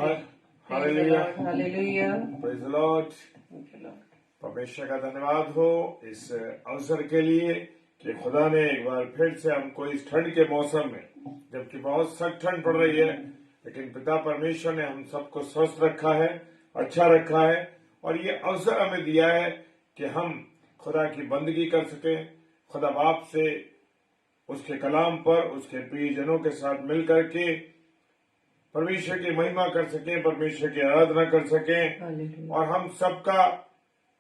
Hallelujah, hallelujah. Praise the Lord. परमेश्वर का धन्यवाद हो इस अवसर के लिए कि खुदा ने एक बार फिर से हमको इस ठंड के मौसम में, जबकि बहुत सख्त ठंड पड़ रही है, लेकिन पिता परमेश्वर ने हम सबको स्वस्थ रखा है, अच्छा रखा है और ये अवसर हमें दिया है कि हम खुदा की बंदगी कर सकें, खुदा बाप से उसके कलाम पर उसके प्रियजनों के साथ मिलकर के परमेश्वर की महिमा कर सकें, परमेश्वर की आराधना कर सकें और हम सबका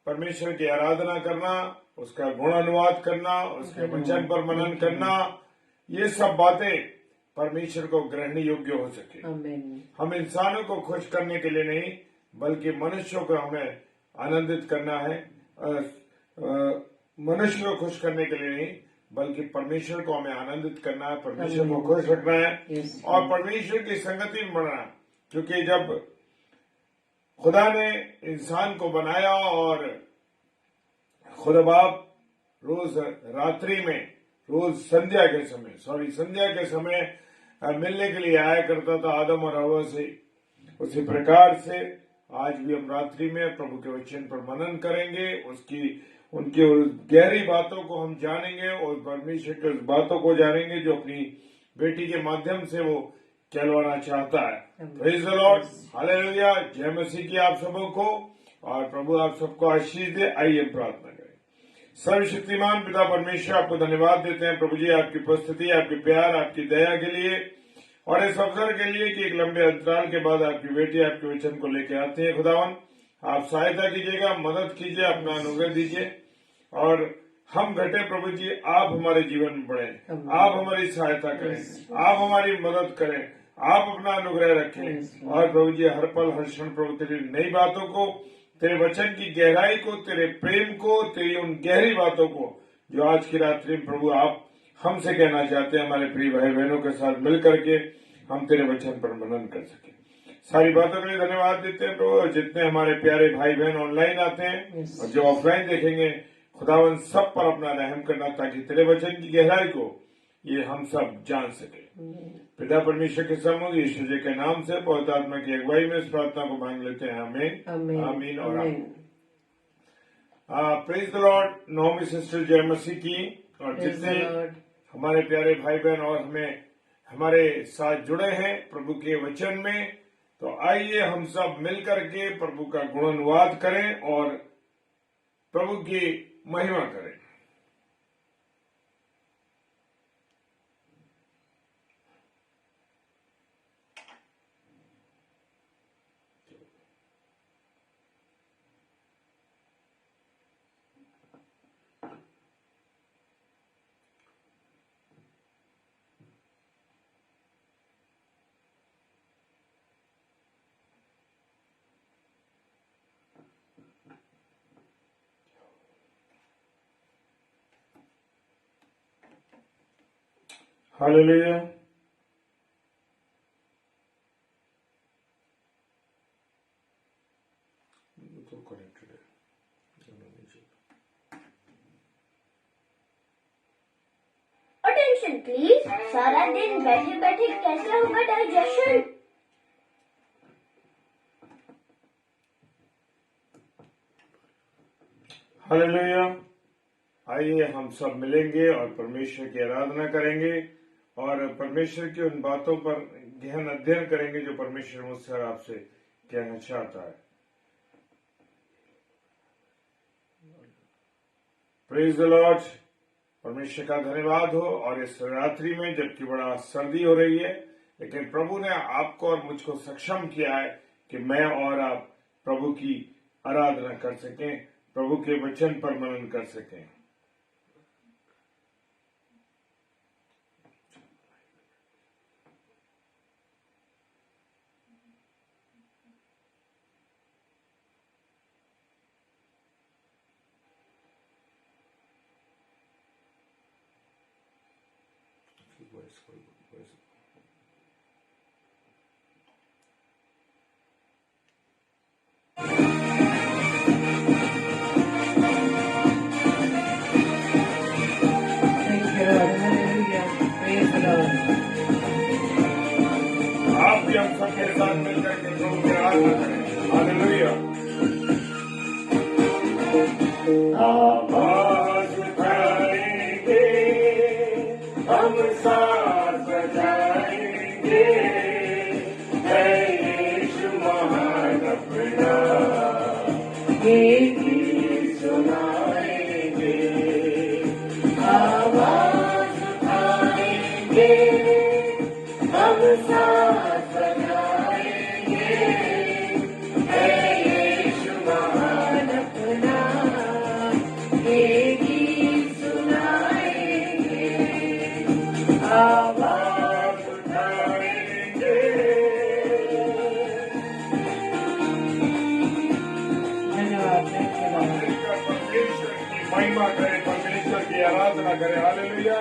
परमेश्वर की आराधना करना, उसका गुण अनुवाद करना, उसके वचन पर मनन करना, ये सब बातें परमेश्वर को ग्रहण योग्य हो सके। हम इंसानों को खुश करने के लिए नहीं, बल्कि मनुष्यों को हमें आनंदित करना है। मनुष्य को खुश करने के लिए नहीं, बल्कि परमेश्वर को हमें आनंदित करना है, परमेश्वर को खुश रखना है और परमेश्वर की संगति में बढ़ना। क्योंकि जब खुदा ने इंसान को बनाया और खुदा बाप रोज रात्रि में, रोज संध्या के समय मिलने के लिए आया करता था आदम और हवा से, उसी प्रकार से आज भी हम रात्रि में प्रभु के वचन पर मनन करेंगे, उनकी गहरी बातों को हम जानेंगे और परमेश्वर की उस बातों को जानेंगे जो अपनी बेटी के माध्यम से वो कहलवाना चाहता है। Praise the Lord, hallelujah. जय मसीह की आप सबों को और प्रभु आप सबको आशीष दे। आइए प्रार्थना करें। सर्वशक्तिमान पिता परमेश्वर, आपको धन्यवाद देते हैं प्रभु जी, आपकी उपस्थिति, आपके प्यार, आपकी दया के लिए और इस अवसर के लिए कि एक लंबे अंतराल के बाद आपकी बेटी आपके वचन को लेकर आते हैं। खुदावन, आप सहायता कीजिएगा, मदद कीजिए, अपना अनुग्रह दीजिए और हम घटे प्रभु जी, आप हमारे जीवन में बढ़े, आप हमारी सहायता करें, आप हमारी मदद करें, आप अपना अनुग्रह रखें और प्रभु जी हर पल हर क्षण प्रभु तेरी नई बातों को, तेरे वचन की गहराई को, तेरे प्रेम को, तेरी उन गहरी बातों को जो आज की रात्रि में प्रभु आप हमसे कहना चाहते हैं, हमारे प्रिय भाई बहनों के साथ मिल करके हम तेरे वचन पर मनन कर सके। सारी बातों के लिए धन्यवाद देते हैं प्रभु। जितने हमारे प्यारे भाई बहन ऑनलाइन आते हैं और जो ऑफलाइन देखेंगे, खुदावन सब पर अपना रहम करना ताकि तेरे वचन की गहराई को ये हम सब जान सके। पिता परमेश्वर के सम्मुख यीशु जी के नाम से पवित्र आत्मा की अगुवाई में इस प्रार्थना को मांग लेते हैं। आमीन, आमीन और आमीन। Praise the Lord. Naomi sister जय मसीह की और जितने हमारे प्यारे भाई बहन और हमारे साथ जुड़े हैं प्रभु के वचन में, तो आइए हम सब मिलकर के प्रभु का गुण अनुवाद करें और प्रभु की महिमा करें। हालेलुया। Attention please. सारा दिन बैठे बैठे कैसे होगा डाइजेशन? हालेलुया। आइए हम सब मिलेंगे और परमेश्वर की आराधना करेंगे और परमेश्वर की उन बातों पर गहन अध्ययन करेंगे जो परमेश्वर मुझसे और आपसे कहना चाहता है। Praise the Lord. परमेश्वर का धन्यवाद हो और इस रात्रि में जबकि बड़ा सर्दी हो रही है, लेकिन प्रभु ने आपको और मुझको सक्षम किया है कि मैं और आप प्रभु की आराधना कर सकें, प्रभु के वचन पर मनन कर सकें। आप भी हम सबके साथ मिलकर के प्रभु खड़ा करें। हालेलुया।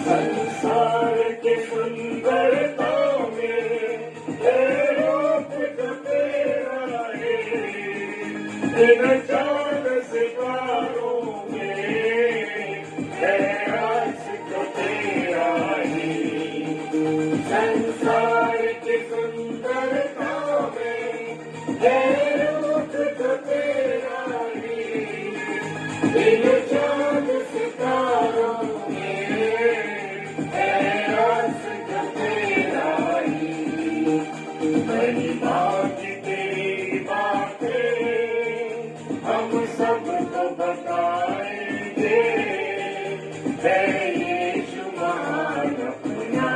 संसार के सुंदरता में है रूप जो तेरा है, इन चांद सितारों में है राज जो तेरा है। संसार की सुंदरता में है रूप जो तेरा है, इन चांद सितारों महिमा की तेरी बातें हम सबको बताएंगे, है यीशु महान अपना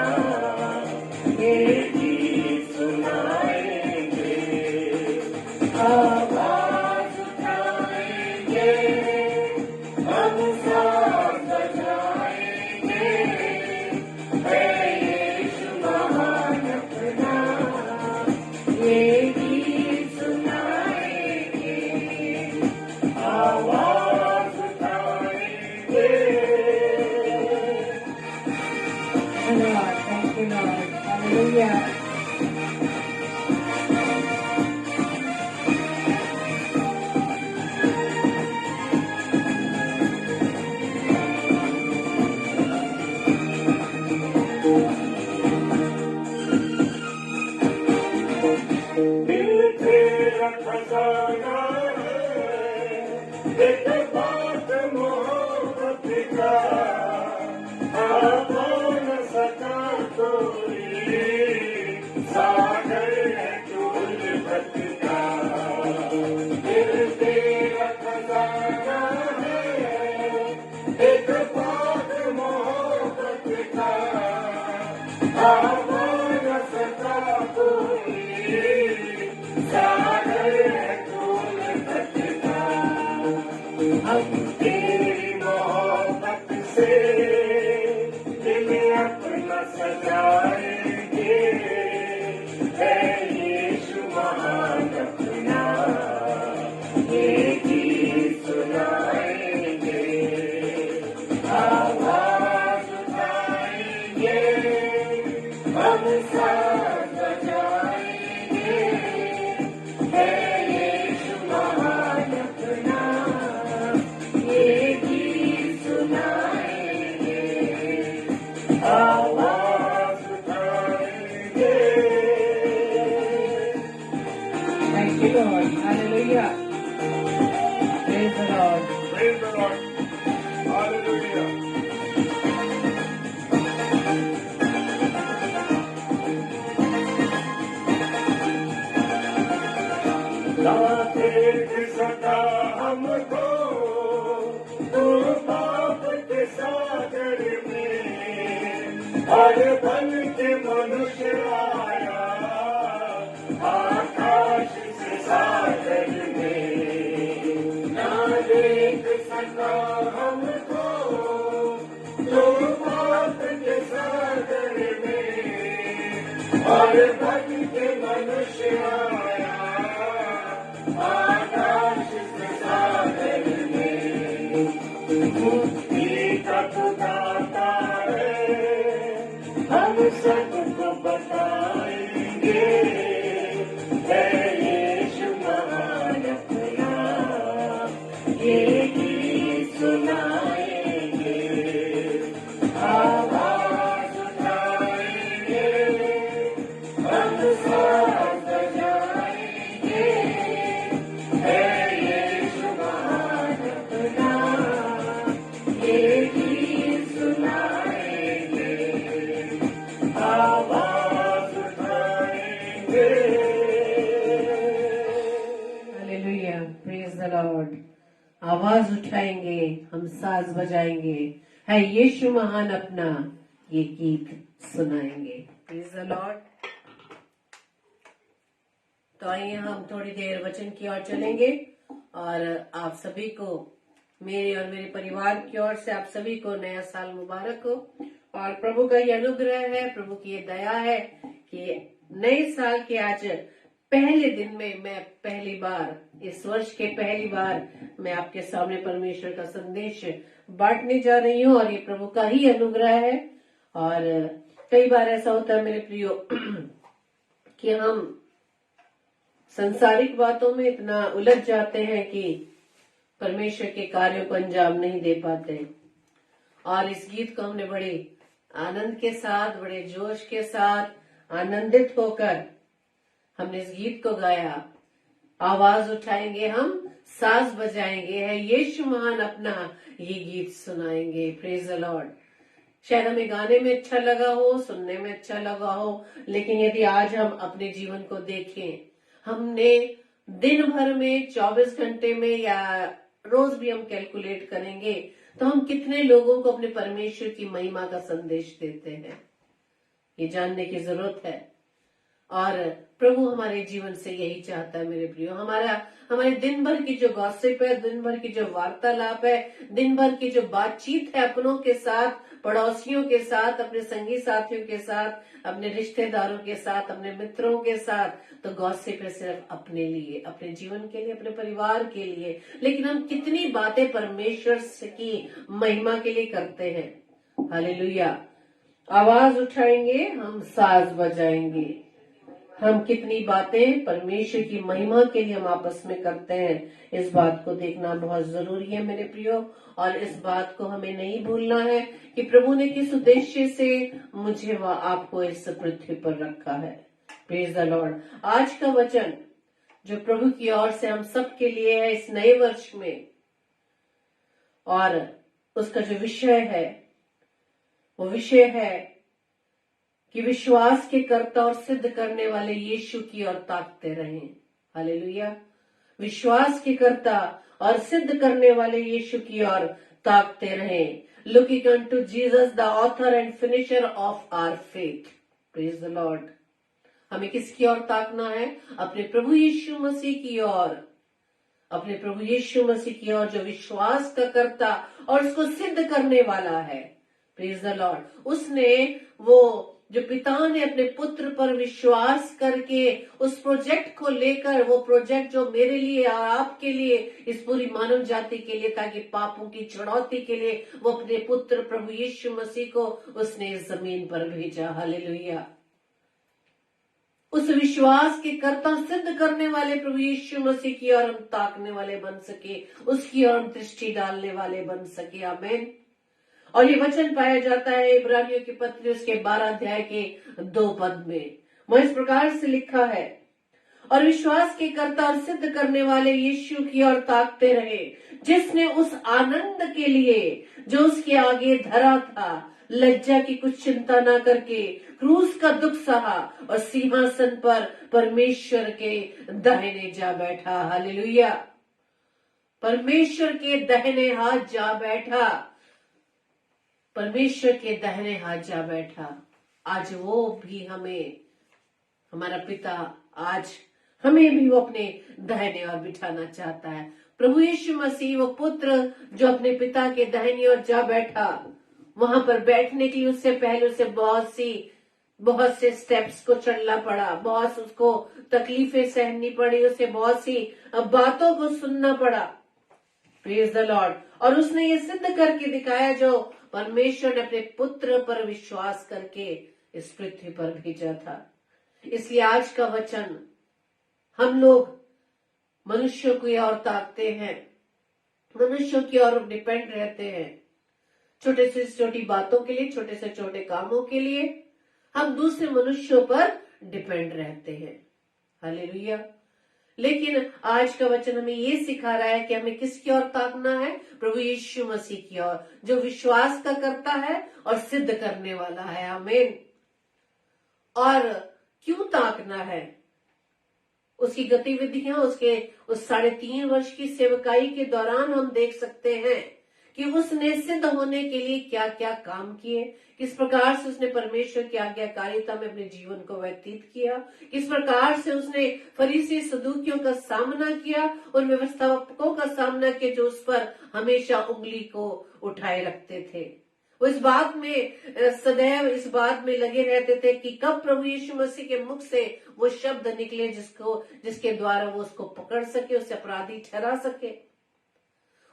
ये गीत सुनाएंगे। आवाज उठाएंगे, हम साथ बजाएंगे, है यीशु महान अपना ये गीत सुनाएंगे। आवाज उठाएंगे। धन्यवाद। Thank you Lord. हालेलुया। दिल तेरा खजाना है, एक बात मोहब्बत का, आपा न सका कोई, सागर है गुलबत का। दिल तेरा खजाना है, एक बात मोहब्बत का, आपा न सका कोई, सागर है गुलबत का। हम तेरी मोहब्बत से दिल अपना सजाएंगे, है यीशु महान अपना ये गीत सुनाएंगे। आवाज उठाएंगे, हम साथ बजाएंगे, है यीशु महान अपना ये गीत सुनाएंगे। आवाज उठाएंगे। Thank you Lord. Hallelujah. Praise the Lord. Praise the Lord. Hallelujah. ना देख सका हमको तू पाप के सागर में, हर बन के मनुष्य आया आकाश से सागर में। ना देख सका हमको तू पाप के सागर में, हर बन के मनुष्य आया आकाश से सागर में। मुक्ति का तू दाता है, हम सबको बताएंगे, है यीशु महान अपना ये गीत सुनाएंगे। आवाज उठाएंगे, हम साथ बजाएंगे, है यीशु महान अपना ये गीत सुनाएंगे। आवाज उठाएंगे। हालेलुया। Praise the Lord. आवाज उठाएंगे, हम साज बजाएंगे, है यीशु महान अपना ये गीत सुनाएंगे। Praise the Lord. तो आइए हम थोड़ी देर वचन की ओर चलेंगे और आप सभी को मेरे और मेरे परिवार की ओर से आप सभी को नया साल मुबारक हो। और प्रभु का ये अनुग्रह है, प्रभु की ये दया है कि नए साल के आज पहले दिन में मैं पहली बार, इस वर्ष के पहली बार मैं आपके सामने परमेश्वर का संदेश बांटने जा रही हूँ, और ये प्रभु का ही अनुग्रह है। और कई बार ऐसा होता है मेरे प्रियो कि हम सांसारिक बातों में इतना उलझ जाते हैं कि परमेश्वर के कार्यों को अंजाम नहीं दे पाते। और इस गीत को हमने बड़े आनंद के साथ, बड़े जोश के साथ, आनंदित होकर हमने इस गीत को गाया। आवाज उठाएंगे हम, साज बजाएंगे, है यीशु महान अपना, ये गीत सुनाएंगे। Praise the Lord. शायद हमें गाने में अच्छा लगा हो, सुनने में अच्छा लगा हो, लेकिन यदि आज हम अपने जीवन को देखें, हमने दिन भर में 24 घंटे में, या रोज भी हम कैलकुलेट करेंगे, तो हम कितने लोगों को अपने परमेश्वर की महिमा का संदेश देते हैं, ये जानने की जरूरत है। और प्रभु हमारे जीवन से यही चाहता है मेरे प्रियो। हमारे दिन भर की जो गॉसिप है, दिन भर की जो वार्तालाप है, दिन भर की जो बातचीत है अपनों के साथ, पड़ोसियों के साथ, अपने संगी साथियों के साथ, अपने रिश्तेदारों के साथ, अपने मित्रों के साथ, तो गॉसिप है सिर्फ अपने लिए, अपने जीवन के लिए, अपने परिवार के लिए। लेकिन हम कितनी बातें परमेश्वर की महिमा के लिए करते हैं। हालेलुया। आवाज उठाएंगे हम, साज बजाएंगे। हम कितनी बातें परमेश्वर की महिमा के लिए हम आपस में करते हैं, इस बात को देखना बहुत जरूरी है मेरे प्रियो। और इस बात को हमें नहीं भूलना है कि प्रभु ने किस उद्देश्य से मुझे व आपको इस पृथ्वी पर रखा है। Praise the Lord. आज का वचन जो प्रभु की ओर से हम सब के लिए है इस नए वर्ष में, और उसका जो विषय है वो विषय है कि विश्वास के कर्ता और सिद्ध करने वाले यीशु की ओर ताकते रहें। हालेलुया। विश्वास के कर्ता और सिद्ध करने वाले यीशु की ओर ताकते रहें। Looking unto Jesus the author and finisher of our faith. Praise the Lord. हमें किसकी ओर ताकना है? अपने प्रभु यीशु मसीह की ओर, अपने प्रभु यीशु मसीह की ओर, जो विश्वास का कर्ता और उसको सिद्ध करने वाला है। Praise the Lord. उसने वो जो पिता ने अपने पुत्र पर विश्वास करके उस प्रोजेक्ट को लेकर, वो प्रोजेक्ट जो मेरे लिए और आपके लिए, इस पूरी मानव जाति के लिए, ताकि पापों की छुड़ौती के लिए वो अपने पुत्र प्रभु यीशु मसीह को उसने इस जमीन पर भेजा। हालेलुया। उस विश्वास के कर्ता सिद्ध करने वाले प्रभु यीशु मसीह की ओर हम ताकने वाले बन सके, उसकी ओर हम दृष्टि डालने वाले बन सके। आमीन। और ये वचन पाया जाता है इब्रानियों की पत्री उसके 12 अध्याय के 2 पद में। वह इस प्रकार से लिखा है, और विश्वास के कर्ता और सिद्ध करने वाले यीशु की ओर ताकते रहे, जिसने उस आनंद के लिए जो उसके आगे धरा था, लज्जा की कुछ चिंता न करके क्रूस का दुख सहा और सिंहासन पर परमेश्वर के दाहिने जा बैठा। हालेलुया। परमेश्वर के दाहिने हाथ जा बैठा, परमेश्वर के दाहिने हाथ जा बैठा। आज वो भी हमें, हमारा पिता आज हमें भी वो अपने दाहिने ओर बिठाना चाहता है। प्रभु यीशु मसीह वो पुत्र जो अपने पिता के दाहिने ओर जा बैठा, वहां पर बैठने के लिए उससे पहले उसे बहुत से स्टेप्स को चलना पड़ा, बहुत उसको तकलीफें सहनी पड़ी, उसे बहुत सी बातों को सुनना पड़ा। Praise the Lord. और उसने ये सिद्ध करके दिखाया जो परमेश्वर ने अपने पुत्र पर विश्वास करके इस पृथ्वी पर भेजा था। इसलिए आज का वचन, हम लोग मनुष्यों की ओर ताकते हैं, मनुष्यों की ओर डिपेंड रहते हैं। छोटे से छोटी बातों के लिए, छोटे से छोटे कामों के लिए हम दूसरे मनुष्यों पर डिपेंड रहते हैं। हालेलुया। लेकिन आज का वचन हमें ये सिखा रहा है कि हमें किसकी ओर ताकना है? प्रभु यीशु मसीह की ओर, जो विश्वास का करता है और सिद्ध करने वाला है। आमीन। और क्यों ताकना है? उसकी गतिविधियां, उसके उस 3.5 वर्ष की सेवकाई के दौरान हम देख सकते हैं कि उसने सिद्ध होने के लिए क्या क्या काम किए, किस प्रकार से उसने परमेश्वर की आज्ञाकारिता में अपने जीवन को व्यतीत किया, किस प्रकार से उसने फरीसी सदूकियों का सामना किया, उन व्यवस्थापकों का सामना किया जो उस पर हमेशा उंगली को उठाए रखते थे। वो इस बात में सदैव इस बात में लगे रहते थे कि कब प्रभु यीशु मसीह के मुख से वो शब्द निकले जिसके द्वारा वो उसको पकड़ सके, उसे अपराधी ठहरा सके।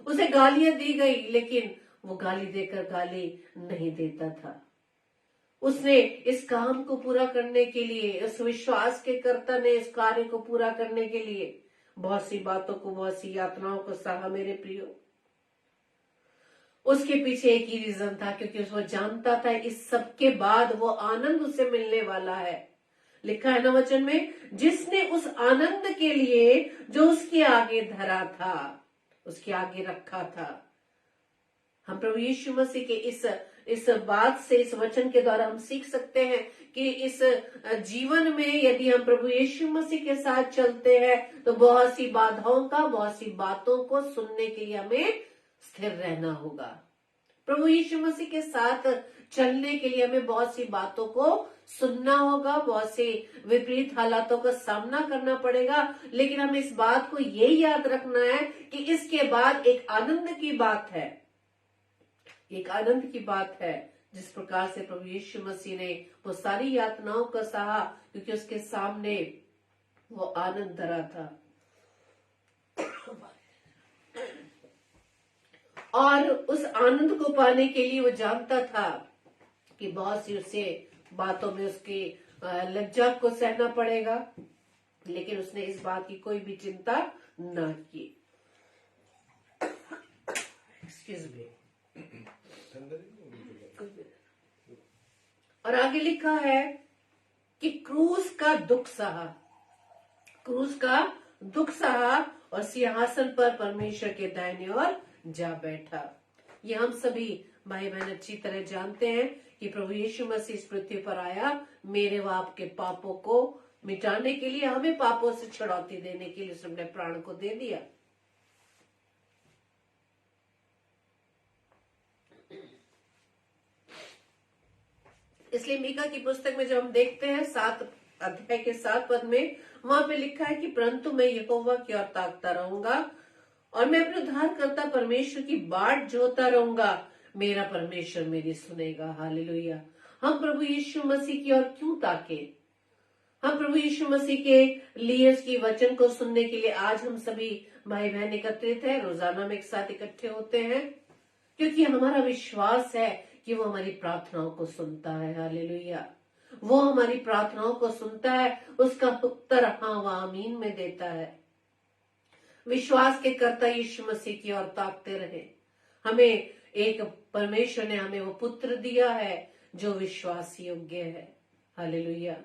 उसे गालियां दी गई, लेकिन वो गाली देकर गाली नहीं देता था। उसने इस काम को पूरा करने के लिए, उस विश्वास के कर्ता ने इस कार्य को पूरा करने के लिए बहुत सी बातों को, बहुत सी यातनाओं को सहा। मेरे प्रियो, उसके पीछे एक ही रीजन था, क्योंकि वो जानता था इस सब के बाद वो आनंद उसे मिलने वाला है। लिखा है ना वचन में, जिसने उस आनंद के लिए जो उसके आगे धरा था, उसके आगे रखा था। हम प्रभु यीशु मसीह के इस बात से, इस वचन के द्वारा हम सीख सकते हैं कि इस जीवन में यदि हम प्रभु यीशु मसीह के साथ चलते हैं तो बहुत सी बाधाओं का, बहुत सी बातों को सुनने के लिए हमें स्थिर रहना होगा। प्रभु यीशु मसीह के साथ चलने के लिए हमें बहुत सी बातों को सुनना होगा, बहुत सी विपरीत हालातों का सामना करना पड़ेगा, लेकिन हमें इस बात को ये याद रखना है कि इसके बाद एक आनंद की बात है, एक आनंद की बात है। जिस प्रकार से प्रभु यीशु मसीह ने वो सारी यातनाओं का सहा, क्योंकि उसके सामने वो आनंद धरा था। और उस आनंद को पाने के लिए वो जानता था कि बहुत सी उसे बातों में उसकी लज्जा को सहना पड़ेगा, लेकिन उसने इस बात की कोई भी चिंता ना की। Excuse me. और आगे लिखा है कि क्रूस का दुख सहा, क्रूस का दुख सहा और सिंहासन पर परमेश्वर के दाहिने ओर जा बैठा। ये हम सभी भाई बहन अच्छी तरह जानते हैं कि प्रभु यीशु मसीह इस पृथ्वी पर आया मेरे व आपके पापों को मिटाने के लिए, हमें पापों से छुड़ौती देने के लिए उसने अपने प्राण को दे दिया। इसलिए मीका की पुस्तक में जब हम देखते हैं 7 अध्याय के 7 पद में, वहां पे लिखा है कि परंतु मैं यहोवा की ओर ताकता रहूंगा और मैं अपने उद्धारकर्ता परमेश्वर की बाट जोता रहूंगा, मेरा परमेश्वर मेरी सुनेगा। हालेलुया। हम प्रभु यीशु मसीह की ओर क्यों ताके? हम प्रभु यीशु मसीह के लिए उसकी वचन को सुनने के लिए आज हम सभी भाई बहन एकत्रित हैं, रोजाना में एक साथ इकट्ठे होते हैं, क्योंकि हमारा विश्वास है कि वो हमारी प्रार्थनाओं को सुनता है। हालेलुया। वो हमारी प्रार्थनाओं को सुनता है, उसका उत्तर हाँ व आमीन में देता है। विश्वास के कर्ता यीशु मसीह की ओर ताकते रहे। हमें एक परमेश्वर ने हमें वो पुत्र दिया है जो विश्वास योग्य है। हालेलुया।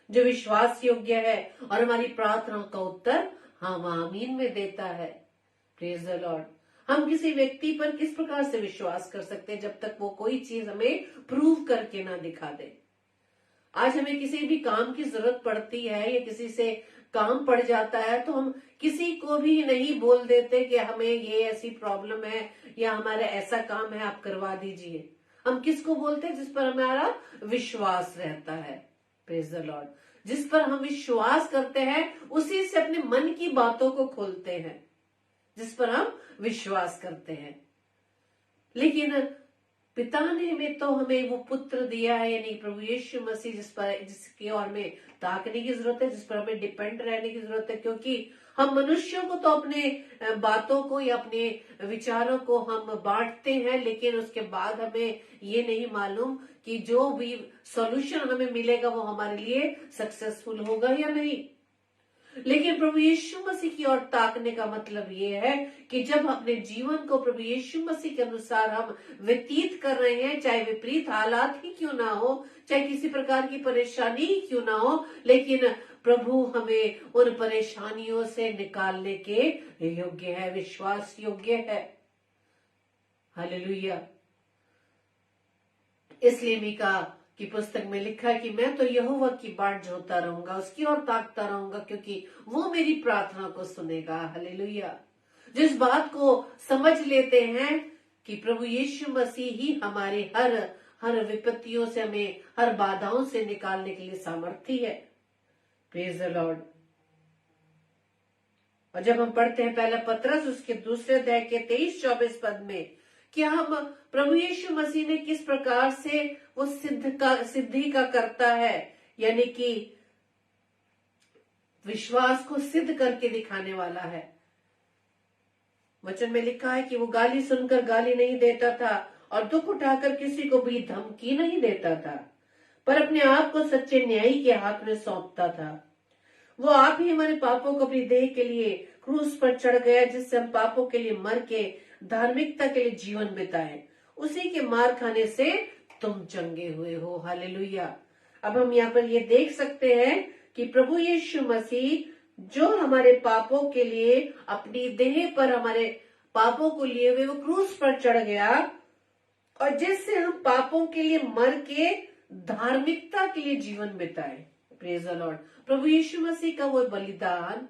जो विश्वास योग्य है और हमारी प्रार्थनाओं का उत्तर हाँ व आमीन में देता है। Praise the Lord. हम किसी व्यक्ति पर किस प्रकार से विश्वास कर सकते हैं जब तक वो कोई चीज हमें प्रूव करके ना दिखा दे। आज हमें किसी भी काम की जरूरत पड़ती है या किसी से काम पड़ जाता है तो हम किसी को भी नहीं बोल देते कि हमें ये ऐसी प्रॉब्लम है या हमारा ऐसा काम है, आप करवा दीजिए। हम किसको बोलते हैं? जिस पर हमारा विश्वास रहता है। Praise the Lord. जिस पर हम विश्वास करते हैं उसी से अपने मन की बातों को खोलते हैं, जिस पर हम विश्वास करते हैं। लेकिन पिता ने हमें तो हमें वो पुत्र दिया है, यानी प्रभु यीशु मसीह, जिसकी ओर हमें ताकने की जरूरत है, जिस पर हमें डिपेंड रहने की जरूरत है, क्योंकि हम मनुष्यों को तो अपने बातों को या अपने विचारों को हम बांटते हैं, लेकिन उसके बाद हमें ये नहीं मालूम कि जो भी सॉल्यूशन हमें मिलेगा वो हमारे लिए सक्सेसफुल होगा या नहीं। लेकिन प्रभु यीशु मसीह की ओर ताकने का मतलब ये है कि जब अपने जीवन को प्रभु यीशु मसीह के अनुसार हम व्यतीत कर रहे हैं, चाहे विपरीत हालात ही क्यों ना हो, चाहे किसी प्रकार की परेशानी ही क्यों ना हो, लेकिन प्रभु हमें उन परेशानियों से निकालने के योग्य है, विश्वास योग्य है। हालेलुया। इसलिए मीका की पुस्तक में लिखा है कि मैं तो यहोवा की बाट जोता रहूंगा, उसकी ओर ताकता रहूंगा, क्योंकि वो मेरी प्रार्थना को सुनेगा। हालेलुया। जिस बात को समझ लेते हैं कि प्रभु यीशु मसीह ही हमारे हर विपत्तियों से, हमें हर बाधाओं से निकालने के लिए सामर्थी है। Praise the Lord. और जब हम पढ़ते हैं पहला पत्रस उसके 2 अध्याय के 23-24 पद में क्या हम प्रभु यीशु मसीह ने किस प्रकार से वो सिद्धि का करता है, यानी कि विश्वास को सिद्ध करके दिखाने वाला है। वचन में लिखा है कि वो गाली सुनकर गाली नहीं देता था और दुख उठाकर किसी को भी धमकी नहीं देता था, पर अपने आप को सच्चे न्यायी के हाथ में सौंपता था। वो आप ही हमारे पापों को अपनी देह के लिए क्रूस पर चढ़ गया, जिससे हम पापों के लिए मर के धार्मिकता के लिए जीवन बिताए। उसी के मार खाने से तुम चंगे हुए हो। हालेलुया। अब हम यहाँ पर ये देख सकते हैं कि प्रभु यीशु मसीह जो हमारे पापों के लिए अपनी देह पर हमारे पापों को लिए हुए वो क्रूस पर चढ़ गया, और जिससे हम पापों के लिए मर के धार्मिकता के लिए जीवन बिताए। Praise the lord. प्रभु यीशु मसीह का वो बलिदान,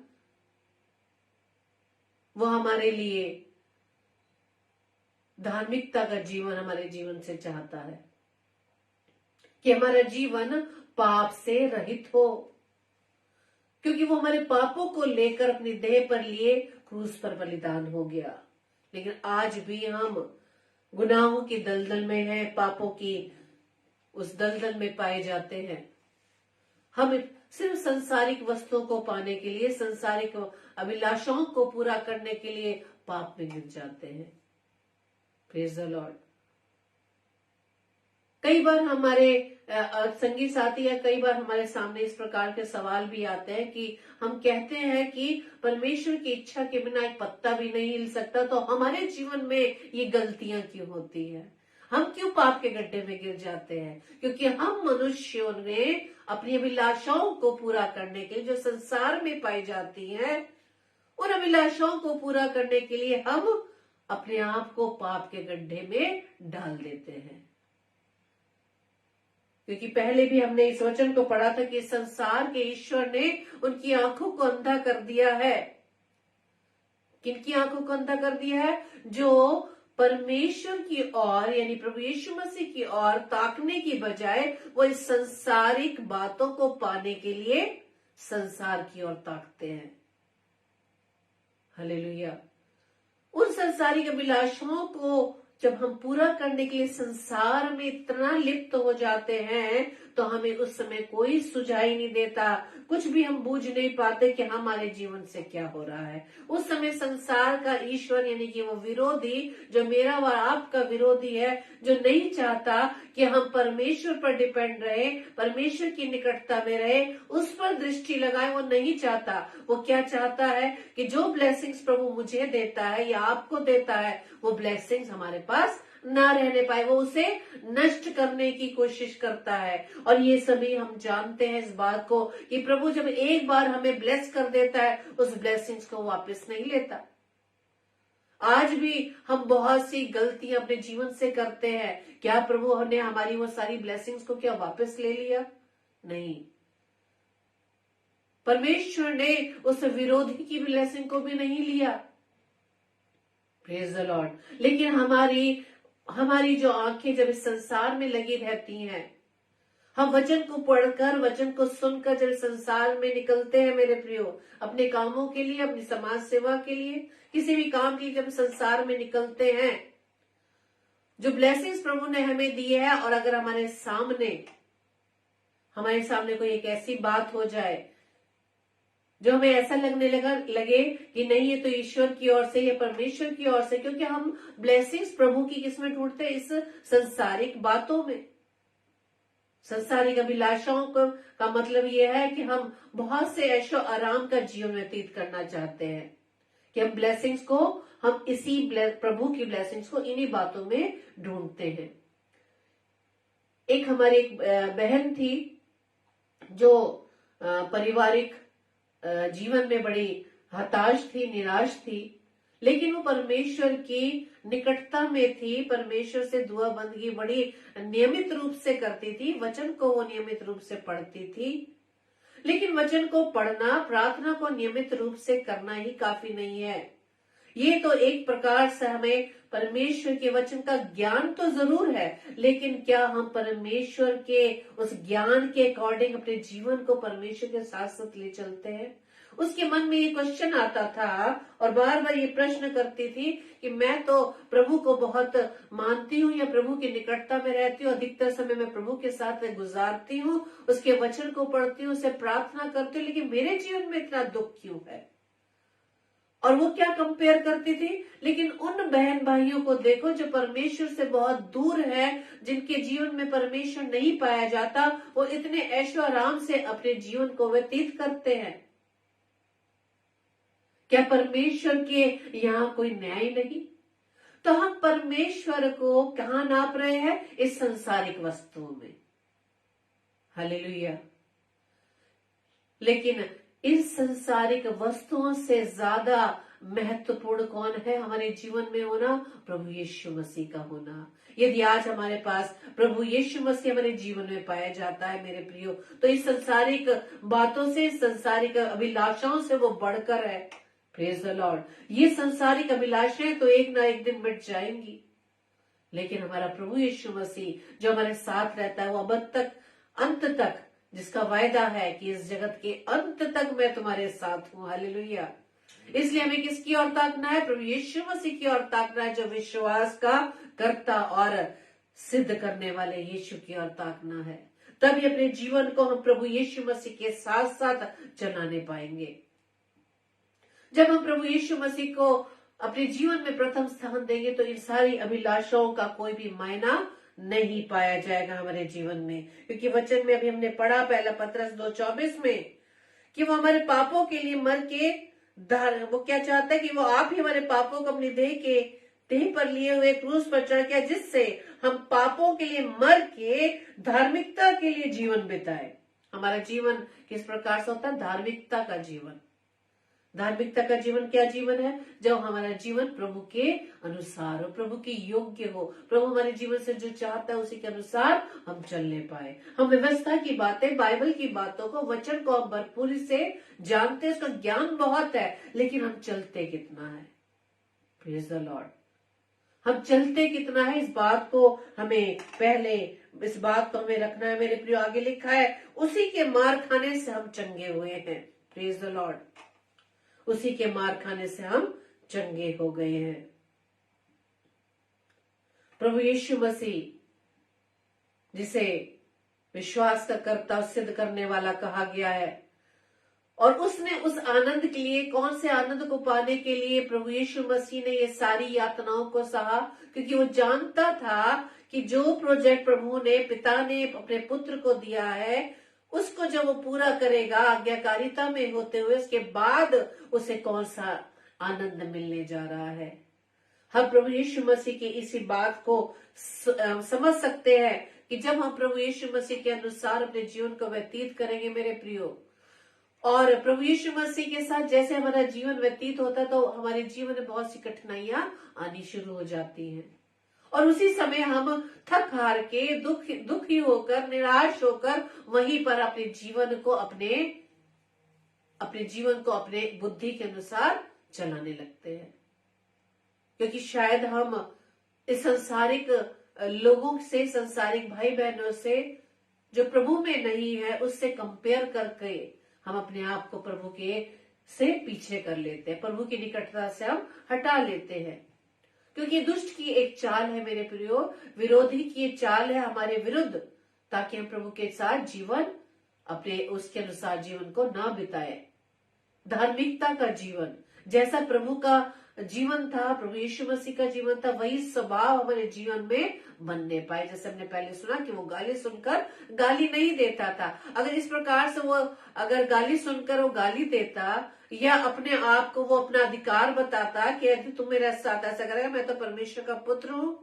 वो हमारे लिए धार्मिकता का जीवन हमारे जीवन से चाहता है कि हमारा जीवन पाप से रहित हो, क्योंकि वो हमारे पापों को लेकर अपनी देह पर लिए क्रूस पर बलिदान हो गया। लेकिन आज भी हम गुनाहों की दलदल में हैं, पापों की उस दलदल में पाए जाते हैं। हम सिर्फ संसारिक वस्तुओं को पाने के लिए, संसारिक अभिलाषाओं को पूरा करने के लिए पाप में गिर जाते हैं। Praise the Lord. कई बार हमारे संगी साथी या कई बार हमारे सामने इस प्रकार के सवाल भी आते हैं कि हम कहते हैं कि परमेश्वर की इच्छा के बिना एक पत्ता भी नहीं हिल सकता, तो हमारे जीवन में ये गलतियां क्यों होती है, हम क्यों पाप के गड्ढे में गिर जाते हैं? क्योंकि हम मनुष्यों ने अपनी अभिलाषाओं को पूरा करने के लिए जो संसार में पाई जाती हैं, उन अभिलाषाओं को पूरा करने के लिए हम अपने आप को पाप के गड्ढे में डाल देते हैं। क्योंकि पहले भी हमने इस वचन को पढ़ा था कि संसार के ईश्वर ने उनकी आंखों को अंधा कर दिया है। किनकी आंखों को अंधा कर दिया है? जो परमेश्वर की ओर यानी प्रभु यीशु मसीह की ओर ताकने की बजाय वो इस संसारिक बातों को पाने के लिए संसार की ओर ताकते हैं। हालेलुया। उन संसारिक अभिलाषाओं को जब हम पूरा करने के लिए संसार में इतना लिप्त हो जाते हैं, तो हमें उस समय कोई सुझाई नहीं देता, कुछ भी हम बूझ नहीं पाते कि हमारे जीवन से क्या हो रहा है। उस समय संसार का ईश्वर यानी कि वो विरोधी, जो मेरा व आपका विरोधी है, जो नहीं चाहता कि हम परमेश्वर पर डिपेंड रहे, परमेश्वर की निकटता में रहे, उस पर दृष्टि लगाए, वो नहीं चाहता। वो क्या चाहता है कि जो ब्लेसिंग्स प्रभु मुझे देता है या आपको देता है, वो ब्लेसिंग्स हमारे पास ना रहने पाए, वो उसे नष्ट करने की कोशिश करता है। और ये सभी हम जानते हैं इस बात को कि प्रभु जब एक बार हमें ब्लेस कर देता है, उस ब्लेसिंग्स को वापस नहीं लेता। आज भी हम बहुत सी गलतियां अपने जीवन से करते हैं। क्या प्रभु ने हमारी वो सारी ब्लेसिंग्स को क्या वापस ले लिया? नहीं। परमेश्वर ने उस विरोधी की ब्लेसिंग को भी नहीं लिया। Praise the Lord. लेकिन हमारी जो आंखें जब इस संसार में लगी रहती हैं, हम वचन को पढ़कर, वचन को सुनकर जब संसार में निकलते हैं मेरे प्रियो, अपने कामों के लिए, अपनी समाज सेवा के लिए, किसी भी काम के लिए जब संसार में निकलते हैं, जो ब्लेसिंग्स प्रभु ने हमें दी है, और अगर हमारे सामने कोई एक ऐसी बात हो जाए जो हमें ऐसा लगे कि नहीं ये तो ईश्वर की ओर से, ये परमेश्वर की ओर से, क्योंकि हम ब्लेसिंग्स प्रभु की किसमें ढूंढते हैं? इस संसारिक बातों में। संसारिक अभिलाषाओं का मतलब यह है कि हम बहुत से ऐशो आराम का जीवन व्यतीत करना चाहते हैं, कि हम ब्लेसिंग्स को, हम इसी प्रभु की ब्लेसिंग्स को इन्हीं बातों में ढूंढते हैं। हमारी एक बहन थी जो पारिवारिक जीवन में बड़ी हताश थी, निराश थी, लेकिन वो परमेश्वर की निकटता में थी, परमेश्वर से दुआ बंदगी बड़ी नियमित रूप से करती थी, वचन को वो नियमित रूप से पढ़ती थी। लेकिन वचन को पढ़ना, प्रार्थना को नियमित रूप से करना ही काफी नहीं है। ये तो एक प्रकार से हमें परमेश्वर के वचन का ज्ञान तो जरूर है, लेकिन क्या हम परमेश्वर के उस ज्ञान के अकॉर्डिंग अपने जीवन को परमेश्वर के साथ साथ ले चलते हैं? उसके मन में ये क्वेश्चन आता था और बार बार ये प्रश्न करती थी कि मैं तो प्रभु को बहुत मानती हूँ या प्रभु की निकटता में रहती हूँ, अधिकतर समय मैं प्रभु के साथ में गुजारती हूँ, उसके वचन को पढ़ती हूँ, उसे प्रार्थना करती हूँ, लेकिन मेरे जीवन में इतना दुख क्यों है। और वो क्या कंपेयर करती थी, लेकिन उन बहन भाइयों को देखो जो परमेश्वर से बहुत दूर है, जिनके जीवन में परमेश्वर नहीं पाया जाता, वो इतने ऐशो आराम से अपने जीवन को व्यतीत करते हैं। क्या परमेश्वर के यहाँ कोई न्याय नहीं? तो हम परमेश्वर को कहाँ नाप रहे हैं? इस संसारिक वस्तुओं में। हालेलुया। लेकिन इस संसारिक वस्तुओं से ज्यादा महत्वपूर्ण कौन है हमारे जीवन में होना? प्रभु यीशु मसीह का होना। यदि आज हमारे पास प्रभु यीशु मसीह हमारे जीवन में पाया जाता है मेरे प्रियो, तो इस संसारिक बातों से, संसारिक अभिलाषाओं से वो बढ़कर है। Praise the Lord. ये संसारिक अभिलाषाएं तो एक ना एक दिन मिट जाएंगी, लेकिन हमारा प्रभु यीशु मसीह जो हमारे साथ रहता है, वो अब तक, अंत तक, जिसका वायदा है कि इस जगत के अंत तक मैं तुम्हारे साथ हूं। हालेलुया। इसलिए हमें किसकी ओर ताकना है? प्रभु यीशु मसीह की ओर ताकना है, जो विश्वास का कर्ता और सिद्ध करने वाले यीशु की ओर ताकना है। तभी अपने जीवन को हम प्रभु यीशु मसीह के साथ साथ चलाने पाएंगे। जब हम प्रभु यीशु मसीह को अपने जीवन में प्रथम स्थान देंगे तो इन सारी अभिलाषाओं का कोई भी मायना नहीं पाया जाएगा हमारे जीवन में। क्योंकि वचन में अभी हमने पढ़ा पहला पत्रस 2:24 में कि वो हमारे पापों के लिए मर के, वो क्या चाहता है कि वो आप ही हमारे पापों को अपनी देह पर लिए हुए क्रूस पर चढ़ गया, जिससे हम पापों के लिए मर के धार्मिकता के लिए जीवन बिताए। हमारा जीवन किस प्रकार से होता है? धार्मिकता का जीवन। धार्मिकता का जीवन क्या जीवन है? जब हमारा जीवन प्रभु के अनुसार हो, प्रभु के योग्य हो, प्रभु हमारे जीवन से जो चाहता है उसी के अनुसार हम चलने पाए। हम व्यवस्था की बातें, बाइबल की बातों को, वचन को हम भरपूरी से जानते हैं, उसका ज्ञान बहुत है, लेकिन हम चलते कितना है? Praise the Lord. हम चलते कितना है, इस बात को हमें पहले, इस बात को हमें रखना है मेरे प्रियो। आगे लिखा है, उसी के मार खाने से हम चंगे हुए हैं। Praise the Lord. उसी के मार खाने से हम चंगे हो गए हैं। प्रभु यीशु मसीह, जिसे विश्वास का कर्ता और सिद्ध करने वाला कहा गया है, और उसने उस आनंद के लिए, कौन से आनंद को पाने के लिए प्रभु यीशु मसीह ने ये सारी यातनाओं को सहा? क्योंकि वो जानता था कि जो प्रोजेक्ट प्रभु ने, पिता ने अपने पुत्र को दिया है, उसको जब वो पूरा करेगा आज्ञाकारिता में होते हुए, उसके बाद उसे कौन सा आनंद मिलने जा रहा है। हम प्रभु यीशु मसीह की इसी बात को समझ सकते हैं कि जब हम प्रभु यीशु मसीह के अनुसार अपने जीवन को व्यतीत करेंगे मेरे प्रियो, और प्रभु यीशु मसीह के साथ जैसे हमारा जीवन व्यतीत होता है, तो हमारे जीवन में बहुत सी कठिनाइयां आनी शुरू हो जाती हैं, और उसी समय हम थक हार के, दुखी होकर, निराश होकर वहीं पर अपने जीवन को अपने बुद्धि के अनुसार चलाने लगते हैं। क्योंकि शायद हम इस संसारिक लोगों से, संसारिक भाई बहनों से जो प्रभु में नहीं है, उससे कंपेयर करके हम अपने आप को प्रभु के से पीछे कर लेते हैं, प्रभु की निकटता से हम हटा लेते हैं। क्योंकि दुष्ट की एक चाल है मेरे प्रियो, विरोधी की एक चाल है हमारे विरुद्ध, ताकि हम प्रभु के साथ जीवन, अपने उसके अनुसार जीवन को ना बिताए। धार्मिकता का जीवन, जैसा प्रभु का जीवन था, प्रभु यीशु मसीह का जीवन था, वही स्वभाव हमारे जीवन में बनने पाए। जैसे हमने पहले सुना कि वो गाली सुनकर गाली नहीं देता था। अगर इस प्रकार से वो, अगर गाली सुनकर वो गाली देता, या अपने आप को वो अपना अधिकार बताता कि यदि तुम मेरे साथ ऐसा करेगा, मैं तो परमेश्वर का पुत्र हूं,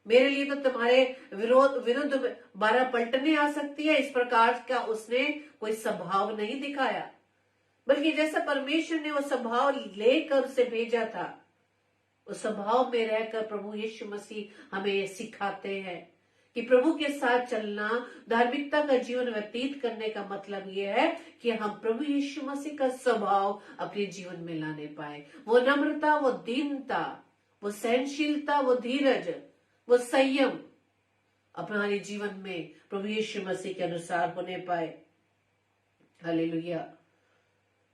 मेरे लिए तो तुम्हारे विरुद्ध 12 पलटने आ सकती है, इस प्रकार का उसने कोई स्वभाव नहीं दिखाया, बल्कि जैसा परमेश्वर ने वो स्वभाव लेकर उसे भेजा था, उस स्वभाव में रहकर प्रभु यीशु मसीह हमें सिखाते हैं कि प्रभु के साथ चलना, धार्मिकता का जीवन व्यतीत करने का मतलब ये है कि हम प्रभु यीशु मसीह का स्वभाव अपने जीवन में लाने पाए। वो नम्रता, वो दीनता, वो सहनशीलता, वो धीरज, वो संयम हमारे जीवन में प्रभु यीशु मसीह के अनुसार होने पाए। हालेलुया।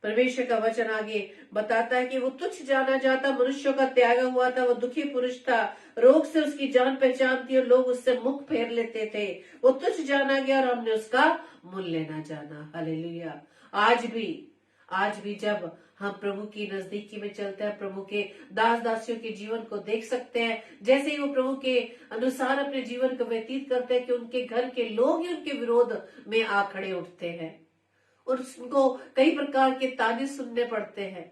परमेश्वर का वचन आगे बताता है कि वो तुच्छ जाना जाता, मनुष्यों का त्यागा हुआ था, वो दुखी पुरुष था, रोग से उसकी जान पहचान थी और लोग उससे मुख फेर लेते थे। वो तुच्छ जाना गया और हमने उसका मूल्य ना जाना। हालेलुया। आज भी जब हम प्रभु की नजदीकी में चलते हैं, प्रभु के दास दासियों के जीवन को देख सकते हैं, जैसे ही वो प्रभु के अनुसार अपने जीवन को व्यतीत करते हैं कि उनके घर के लोग ही उनके विरोध में आ खड़े उठते हैं और उनको कई प्रकार के ताने सुनने पड़ते हैं।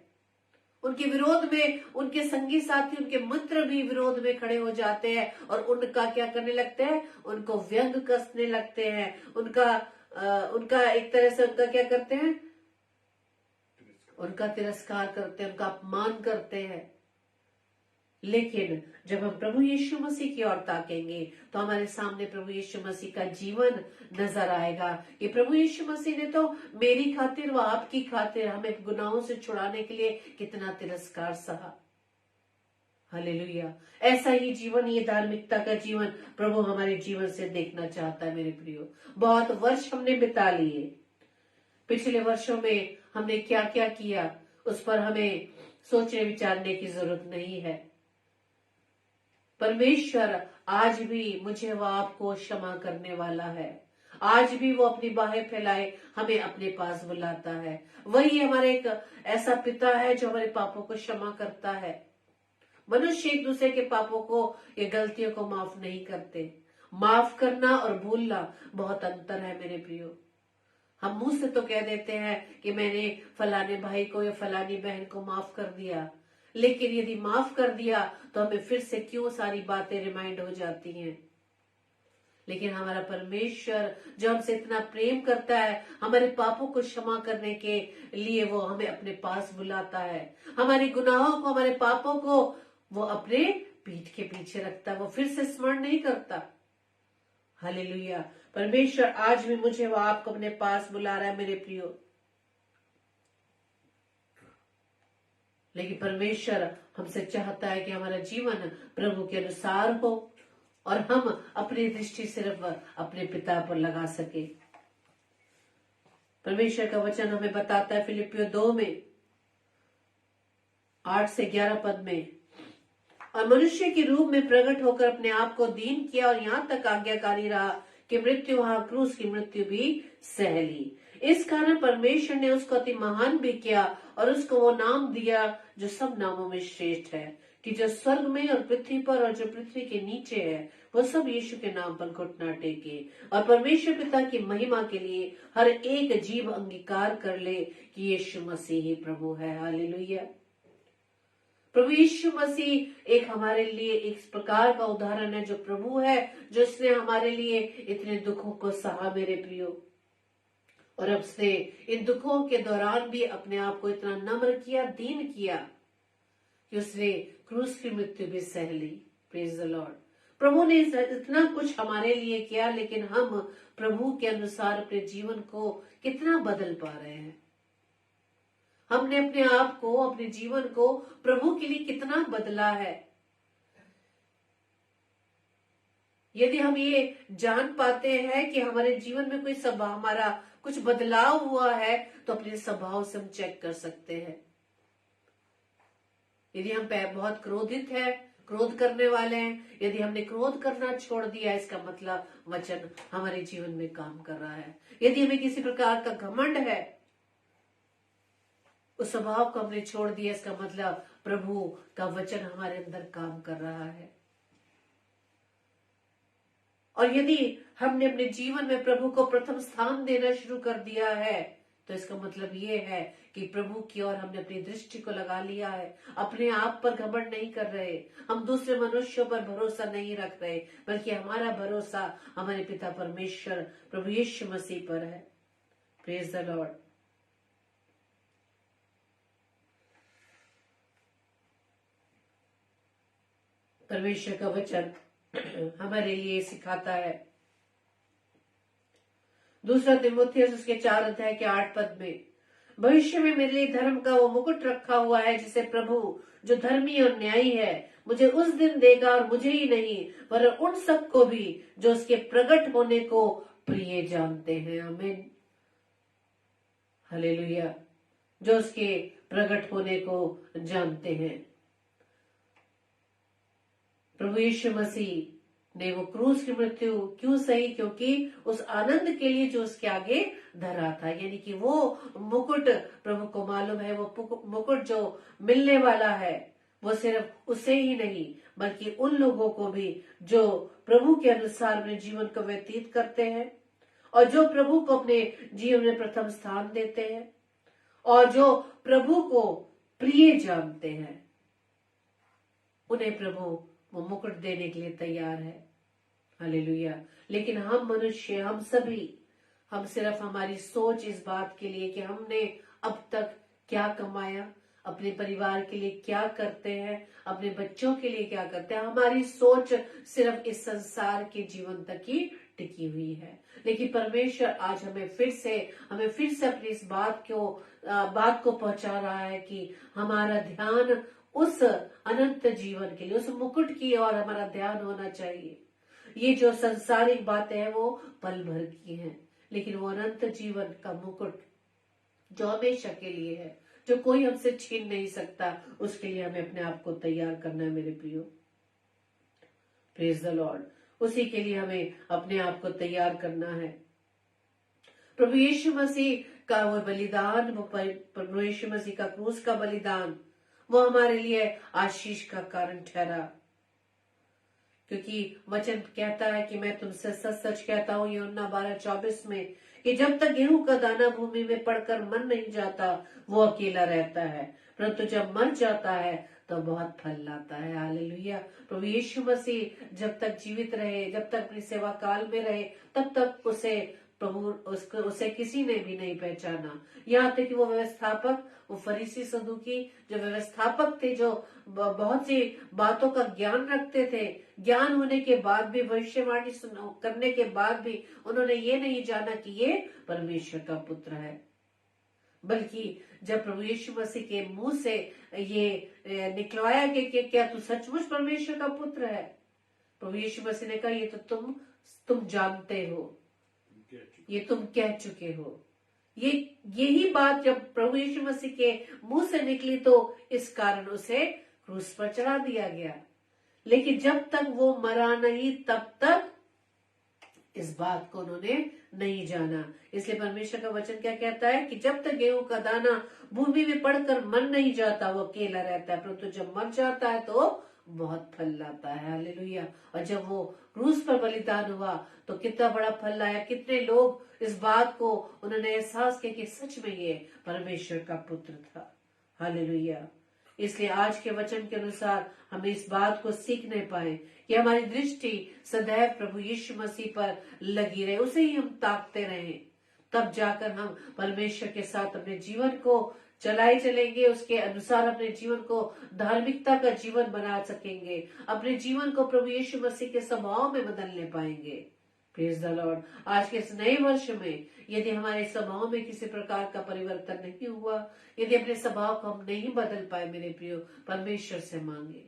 उनके विरोध में उनके संगी साथी, उनके मित्र भी विरोध में खड़े हो जाते हैं और उनका क्या करने लगते हैं, उनको व्यंग कसने लगते हैं, उनका एक तरह से उनका क्या करते हैं, उनका तिरस्कार करते हैं, उनका अपमान करते हैं। लेकिन जब हम प्रभु यीशु मसीह की ओर ताकेंगे तो हमारे सामने प्रभु यीशु मसीह का जीवन नजर आएगा कि प्रभु यीशु मसीह ने तो मेरी खातिर व आपकी खातिर हमें गुनाहों से छुड़ाने के लिए कितना तिरस्कार सहा। हालेलुया। ऐसा ही जीवन, ये धार्मिकता का जीवन प्रभु हमारे जीवन से देखना चाहता है। मेरे प्रियो, बहुत वर्ष हमने बिता लिए, पिछले वर्षों में हमने क्या क्या किया उस पर हमें सोचने विचारने की जरूरत नहीं है। परमेश्वर आज भी मुझे व आपको क्षमा करने वाला है। आज भी वो अपनी बाहें फैलाए हमें अपने पास बुलाता है। वही हमारे एक ऐसा पिता है जो हमारे पापों को क्षमा करता है। मनुष्य एक दूसरे के पापों को या गलतियों को माफ नहीं करते। माफ करना और भूलना बहुत अंतर है मेरे प्रियो। हम मुंह से तो कह देते हैं कि मैंने फलाने भाई को या फलानी बहन को माफ कर दिया, लेकिन यदि माफ कर दिया तो हमें फिर से क्यों सारी बातें रिमाइंड हो जाती हैं। लेकिन हमारा परमेश्वर जो हमसे इतना प्रेम करता है, हमारे पापों को क्षमा करने के लिए वो हमें अपने पास बुलाता है। हमारे गुनाहों को, हमारे पापों को वो अपने पीठ के पीछे रखता है, वो फिर से स्मरण नहीं करता। हालेलुया। परमेश्वर आज भी मुझे वो आपको अपने पास बुला रहा है मेरे प्रियो। लेकिन परमेश्वर हमसे चाहता है कि हमारा जीवन प्रभु के अनुसार हो और हम अपनी दृष्टि सिर्फ अपने पिता पर लगा सके। परमेश्वर का वचन हमें बताता है फिलिपियों 2 में 8 से 11 पद में, और मनुष्य के रूप में प्रकट होकर अपने आप को दीन किया और यहाँ तक आज्ञाकारी रहा कि मृत्यु, हाँ क्रूस की मृत्यु भी सह ली। इस कारण परमेश्वर ने उसको अति महान भी किया और उसको वो नाम दिया जो सब नामों में श्रेष्ठ है, कि जो स्वर्ग में और पृथ्वी पर और जो पृथ्वी के नीचे है वो सब यीशु के नाम पर घुटना टेके और परमेश्वर पिता की महिमा के लिए हर एक जीव अंगीकार कर ले कि यीशु मसीह ही प्रभु है। हालेलुया। प्रभु यीशु मसीह एक हमारे लिए एक प्रकार का उदाहरण है, जो प्रभु है, जो इसने हमारे लिए इतने दुखों को सहा मेरे प्रियो, और अब से इन दुखों के दौरान भी अपने आप को इतना नम्र किया, दीन किया कि उसने क्रूस की मृत्यु भी सह ली। Praise the lord. प्रभु ने इतना कुछ हमारे लिए किया, लेकिन हम प्रभु के अनुसार अपने जीवन को कितना बदल पा रहे हैं। हमने अपने आप को, अपने जीवन को प्रभु के लिए कितना बदला है। यदि हम ये जान पाते हैं कि हमारे जीवन में कोई हमारा कुछ बदलाव हुआ है, तो अपने स्वभाव से हम चेक कर सकते हैं। यदि हम बहुत क्रोधित हैं, क्रोध करने वाले हैं, यदि हमने क्रोध करना छोड़ दिया, इसका मतलब वचन हमारे जीवन में काम कर रहा है। यदि हमें किसी प्रकार का घमंड है, उस स्वभाव को हमने छोड़ दिया, इसका मतलब प्रभु का वचन हमारे अंदर काम कर रहा है। और यदि हमने अपने जीवन में प्रभु को प्रथम स्थान देना शुरू कर दिया है, तो इसका मतलब ये है कि प्रभु की ओर हमने अपनी दृष्टि को लगा लिया है। अपने आप पर घमंड नहीं कर रहे, हम दूसरे मनुष्यों पर भरोसा नहीं रख रहे, बल्कि हमारा भरोसा हमारे पिता परमेश्वर प्रभु यीशु मसीह पर है। Praise the Lord. परमेश्वर का वचन हमारे लिए सिखाता है। दूसरा तीमुथियुस उसके 4 अध्याय के 8 पद में, भविष्य में मेरे लिए धर्म का वो मुकुट रखा हुआ है, जिसे प्रभु जो धर्मी और न्यायी है मुझे उस दिन देगा, और मुझे ही नहीं पर उन सबको भी जो उसके प्रकट होने को प्रिय जानते हैं। आमीन। हालेलुया। जो उसके प्रकट होने को जानते हैं। प्रभु यीशु मसीह ने वो क्रूस की मृत्यु क्यों सही? क्योंकि उस आनंद के लिए जो उसके आगे धरा था, यानी कि वो मुकुट प्रभु को मालूम है, वो मुकुट जो मिलने वाला है वो सिर्फ उसे ही नहीं बल्कि उन लोगों को भी जो प्रभु के अनुसार अपने जीवन को व्यतीत करते हैं और जो प्रभु को अपने जीवन में प्रथम स्थान देते हैं और जो प्रभु को प्रिय जानते हैं, उन्हें प्रभु वो मुकुट देने के लिए तैयार है। हालेलुया। लेकिन हम मनुष्य, हम सभी, हम सिर्फ हमारी सोच इस बात के लिए कि हमने अब तक क्या कमाया, अपने परिवार के लिए क्या करते हैं, अपने बच्चों के लिए क्या करते हैं, हमारी सोच सिर्फ इस संसार के जीवन तक ही टिकी हुई है। लेकिन परमेश्वर आज हमें फिर से अपनी इस बात को पहुंचा रहा है कि हमारा ध्यान उस अनंत जीवन के लिए, उस मुकुट की ओर हमारा ध्यान होना चाहिए। ये जो संसारिक बातें हैं वो पल भर की हैं, लेकिन वो अनंत जीवन का मुकुट जो हमेशा के लिए है, जो कोई हमसे छीन नहीं सकता, उसके लिए हमें अपने आप को तैयार करना है मेरे प्रियो। Praise the Lord. उसी के लिए हमें अपने आप को तैयार करना है। प्रभु यीशु मसीह का वो बलिदान, प्रभु यीशु मसीह का क्रूस का बलिदान, वो हमारे लिए आशीष का कारण ठहरा, क्योंकि वचन कहता है कि मैं तुमसे सच सच कहता हूँ, यूहन्ना 12:24 में, कि जब तक गेहूं का दाना भूमि में पड़कर मर नहीं जाता वो अकेला रहता है, परंतु जब मर जाता है तो बहुत फल लाता है। हालेलुया। प्रभु यीशु मसीह जब तक जीवित रहे, जब तक अपनी सेवा काल में रहे, तब तक उसे किसी ने भी नहीं पहचाना। यहाँ तक कि वो व्यवस्थापक, वो फरीसी सदूकी जो व्यवस्थापक थे, जो बहुत सी बातों का ज्ञान रखते थे, ज्ञान होने के बाद भी, भविष्यवाणी करने के बाद भी उन्होंने ये नहीं जाना कि ये परमेश्वर का पुत्र है। बल्कि जब प्रभु यीशु मसीह के मुंह से ये निकलवाया गया कि क्या तू सचमुच परमेश्वर का पुत्र है, प्रभु यीशु मसीह ने कहा ये तो तुम जानते हो, ये तुम कह चुके हो। यही बात जब प्रभु यीशु मसीह के मुंह से निकली तो इस कारण उसे क्रूस पर चढ़ा दिया गया। लेकिन जब तक वो मरा नहीं तब तक इस बात को उन्होंने नहीं जाना। इसलिए परमेश्वर का वचन क्या कहता है कि जब तक गेहूं का दाना भूमि में पड़कर मर नहीं जाता वो अकेला रहता है, परंतु जब मर जाता है तो बहुत फल लाता है। हालेलुया। और जब वो क्रूस पर बलिदान हुआ तो कितना बड़ा फल लाया, कितने लोग इस बात को उन्होंने एहसास किया कि सच में ये परमेश्वर का पुत्र था। हालेलुया। इसलिए आज के वचन के अनुसार हम इस बात को सीखने पाए कि हमारी दृष्टि सदैव प्रभु यीशु मसीह पर लगी रहे, उसे ही हम ताकते रहें, तब जाकर हम परमेश्वर के साथ अपने जीवन को चलाए चलेंगे, उसके अनुसार अपने जीवन को धार्मिकता का जीवन बना सकेंगे, अपने जीवन को प्रभु यीशु मसीह के स्वभाव में बदलने पाएंगे। Praise the Lord. आज के इस नए वर्ष में यदि हमारे स्वभाव में किसी प्रकार का परिवर्तन नहीं हुआ, यदि अपने स्वभाव को हम नहीं बदल पाए, मेरे प्रियो, परमेश्वर से मांगे,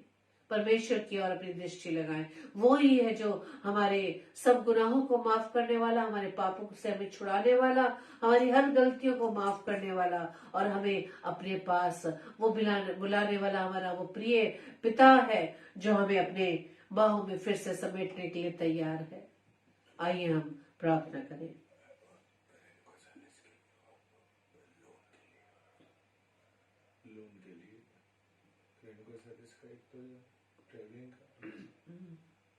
परमेश्वर की ओर अपनी दृष्टि लगाएं। वो ही है जो हमारे सब गुनाहों को माफ करने वाला, हमारे पापों से हमें छुड़ाने वाला, हमारी हर गलतियों को माफ करने वाला और हमें अपने पास वो बुलाने वाला हमारा वो प्रिय पिता है जो हमें अपने बाहों में फिर से समेटने के लिए तैयार है। आइए हम प्रार्थना करें। लोन के लिए फ्रेंड को सेटिस्फाई कर ट्रैवलिंग का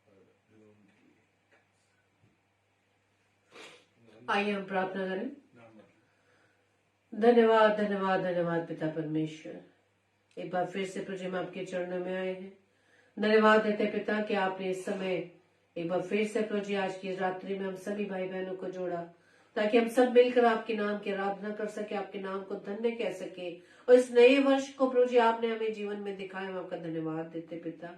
और लोन के लिए आइए हम प्रार्थना करें। नाम धन्यवाद धन्यवाद धन्यवाद पिता परमेश्वर, एक बार फिर से प्रभु हम आपके चरणों में आए हैं। धन्यवाद देते पिता कि आपने इस समय एक बार फिर से प्रभु जी आज की रात्रि में हम सभी भाई बहनों को जोड़ा ताकि हम सब मिलकर आपके नाम की आराधना कर सके, आपके नाम को धन्य कह सके। और इस नए वर्ष को प्रभु जी आपने हमें जीवन में दिखाया, हम आपका धन्यवाद देते पिता।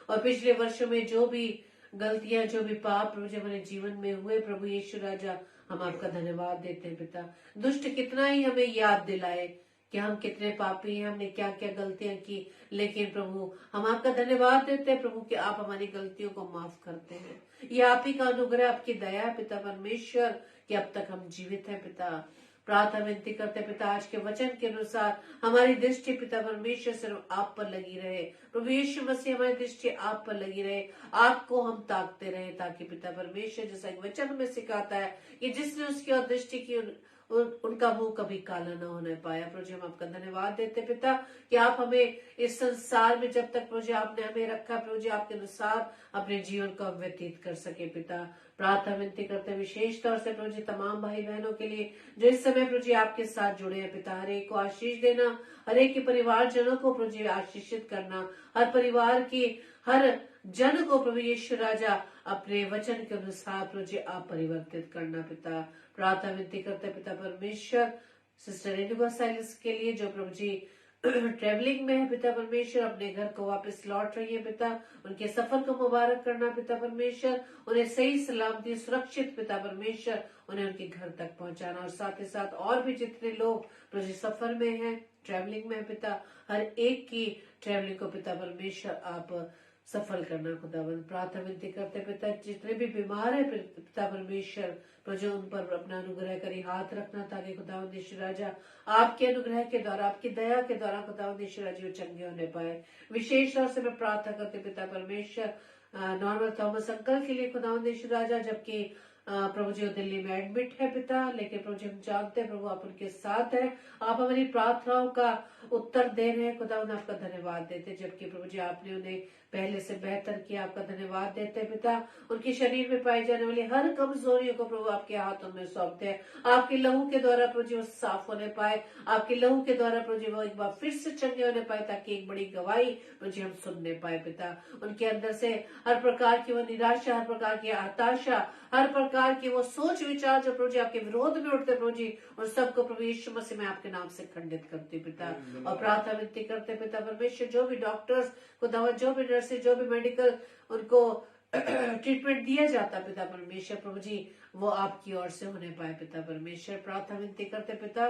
और पिछले वर्षों में जो भी गलतियां, जो भी पाप प्रभु जी हमारे जीवन में हुए, प्रभु यीशु राजा, हम आपका धन्यवाद देते हैं पिता। दुष्ट कितना ही हमें याद दिलाए कि हम कितने पापी हैं, हमने क्या क्या गलतियां की, लेकिन प्रभु हम आपका धन्यवाद देते हैं प्रभु कि आप हमारी गलतियों को माफ करते हैं। ये आप ही का अनुग्रह, आपकी दया पिता परमेश्वर कि अब तक हम जीवित हैं पिता। प्रार्थना विनती करते पिता आज के वचन के अनुसार हमारी दृष्टि पिता परमेश्वर सिर्फ आप पर लगी रहे। प्रभु यीशु मसीह हमारी दृष्टि आप पर लगी रहे, आपको हम ताकते रहे, ताकि पिता परमेश्वर जैसा एक वचन में सिखाता है कि जिसने उसकी ओर दृष्टि की उनका मुंह कभी काला न होने पाया। प्रभु जी हम आपका धन्यवाद देते पिता कि आप हमें इस संसार में जब तक प्रभु जी आपने हमें रखा प्रभु जी आपके अनुसार अपने जीवन को व्यतीत कर सके पिता। प्रार्थना विनती करते विशेष तौर से प्रभु जी तमाम भाई बहनों के लिए जो इस समय प्रभु जी आपके साथ जुड़े हैं पिता। हर एक को आशीष देना, हर एक के परिवारजनों को प्रभु जी आशीषित करना, हर परिवार की हर जन को प्रभु यीशु राजा अपने वचन के अनुसार प्रभु जी आप परिवर्तित करना पिता। प्रार्थना विनती करते पिता परमेश्वर सिस्टर रेणुका साइलस के लिए जो प्रभु जी ट्रेवलिंग में है पिता परमेश्वर, अपने घर को वापस लौट रही है पिता, उनके सफर को मुबारक करना पिता परमेश्वर, उन्हें सही सलामती सुरक्षित पिता परमेश्वर उन्हें उनके घर तक पहुंचाना, और साथ ही साथ और भी जितने लोग प्रभु जी सफर में हैं, ट्रेवलिंग में है पिता, हर एक की ट्रेवलिंग को पिता परमेश्वर आप सफल करना खुदावंद। प्रार्थना विनती करते पिता जितने भी बीमार है पिता परमेश्वर प्रभु उन पर अपना अनुग्रह करी हाथ रखना, ताकि खुदावंद यीशु राजा आपके अनुग्रह के द्वारा आपकी दया के द्वारा खुदावंद यीशु राजा वो चंगे होने पाए। विशेष तौर से मैं प्रार्थना करते पिता परमेश्वर नॉर्मल थॉमस अंकल के लिए खुदावंद यीशु राजा, जबकि प्रभु जी दिल्ली में एडमिट है पिता, लेकिन प्रभु जी हम जानते हैं प्रभु आप उनके साथ है, आप हमारी प्रार्थनाओं का उत्तर दे रहे हैं खुदावंद, आपका धन्यवाद देते। जबकि प्रभु जी आपने उन्हें पहले से बेहतर किया, आपका धन्यवाद देते हैं पिता। उनके शरीर में पाई जाने वाली हर कमजोरियों को प्रभु आपके हाथों में सौंपते हैं, आपके लहू के द्वारा प्रभु जी वो साफ होने पाए, आपके लहू के द्वारा प्रभु जी वो एक बार फिर से चंगे होने पाए, ताकि एक बड़ी गवाही प्रभु जी हम सुनने पाए पिता। उनके अंदर से हर प्रकार की वो निराशा, हर प्रकार की हताशा, हर प्रकार की वो सोच विचार जो प्रभु जी आपके विरोध में उठते प्रभु जी, उन सबको प्रभु यीशु मसीह में आपके नाम से खंडित करती पिता। और प्रार्थना विनती करते पिता परमेश्वर जो भी डॉक्टर्स को दवा, जो भी नर्सेज, जो भी मेडिकल उनको ट्रीटमेंट दिया जाता पिता परमेश्वर प्रभु जी वो आपकी ओर से होने पाए पिता परमेश्वर। प्रार्थना विनती करते पिता